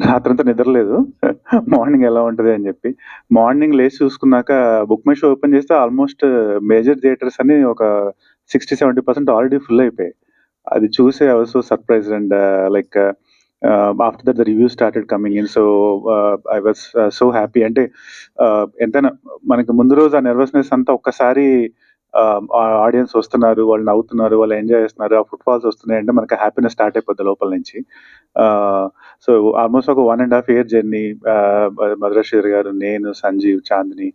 రాత్రంతా నిద్రలేదు. మార్నింగ్ ఎలా ఉంటది అని జెప్పి. మార్నింగ్ లేసి చూసుకున్నాక బుక్ మై షో ఓపెన్ చేస్తే ఆల్‌మోస్ట్ మేజర్ థియేటర్స్ అన్నీ ఒక 60, 70% ఆల్రెడీ ఫుల్ అయిపోయాయి. అది చూసి I was so surprised and like after that the reviews started coming in. So, I was so happy. అంటే ఎంతైనా మనకి ముందు రోజు ఆ నెర్వస్‌నెస్ అంతా ఒక్కసారి ఆడియన్స్ వస్తున్నారు, వాళ్ళు నవ్వుతున్నారు, వాళ్ళు ఎంజాయ్ చేస్తున్నారు, ఆ ఫుట్‌ఫాల్స్ వస్తున్నాయంటే మనకి హ్యాపీనెస్ స్టార్ట్ అయిపోద్ది లోపల నుంచి. ఆహ్, సో, ఆల్‌మోస్ట్ ఒక 1 ½ ఇయర్ జర్నీ. మధుర శ్రీధర్ గారు, నేను, సంజీవ్, చాందిని,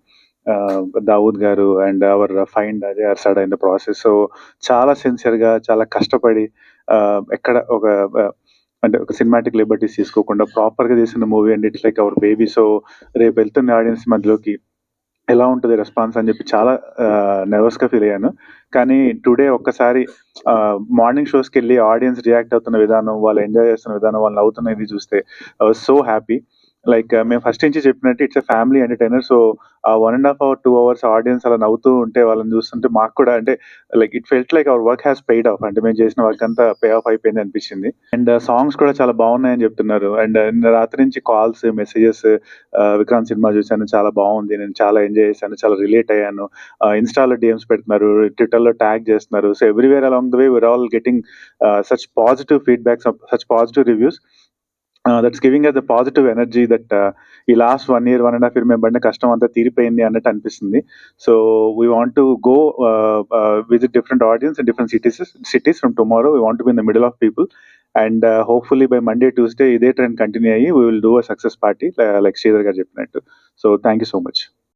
దావూద్ గారు and hour find Ajay Arsada in the process. So, చాలా సిన్సియర్‌గా, చాలా కష్టపడి ఎక్కడ ఒక అంటే ఒక సినిమాటిక్ లిబర్టీస్ తీసుకోకుండా ప్రాపర్‌గా తీసిన movie and it's like our baby. So, రేపు వెళ్తున్న ఆడియన్స్ మధ్యలోకి ఎలా ఉంటది రెస్పాన్స్ అని జెప్పి చాలా నెర్వస్‌గా ఫీల్ అయ్యాను. కానీ టుడే ఒక్కసారి మార్నింగ్ షోస్‌కెళ్ళి ఆడియన్స్ రియాక్ట్ అవుతున్న విధానం, వాళ్ళు ఎంజాయ్ చేస్తున్న విధానం, వాళ్ళు నవ్వుతున్నది చూస్తే I was so happy. Like మేము ఫస్ట్ నుంచి చెప్పినట్టు it's a family entertainer. So, ఆ 1 ½ అవర్, 2 అవర్స్ ఆడియన్స్ అలా నవ్వుతూ ఉంటే వాళ్ళని చూస్తుంటే మాకు కూడా అంటే like it felt like our work has paid of. అంటే మేము చేసిన వర్క్ అంతా పే ఆఫ్ అయిపోయింది అనిపించింది. అండ్ సాంగ్స్ కూడా చాలా బాగున్నాయని చెప్తున్నారు. అండ్ నిన్న రాత్రి నుంచి కాల్స్, మెసేజెస్ 'విక్రాంత్' సినిమా చూసాను. చాలా బావుంది. నేను చాలా ఎంజాయ్ చేశాను. చాలా రిలేట్ అయ్యాను. ఇన్‌స్టాలో డీఎమ్స్ పెడుతున్నారు. ట్విట్టర్‌లో ట్యాగ్ చేస్తున్నారు. So, everywhere along the way we're all getting such positive feedbacks, such positive reviews. That's giving us the positive energy that ఈ లాస్ట్ 1 ఇయర్, 1 ½ ఇయర్ మేము పడిన కష్టం అంతా తీరిపోయింది అన్నట్టు అనిపిస్తుంది. So, we want to go visit different audience in different cities from tomorrow. We want to be in the middle of people. And hopefully by Monday, Tuesday ఇదే trend continue అయ్యి వి will do a success party like Sridhar గారు చెప్పినట్టు. So, thank you so much.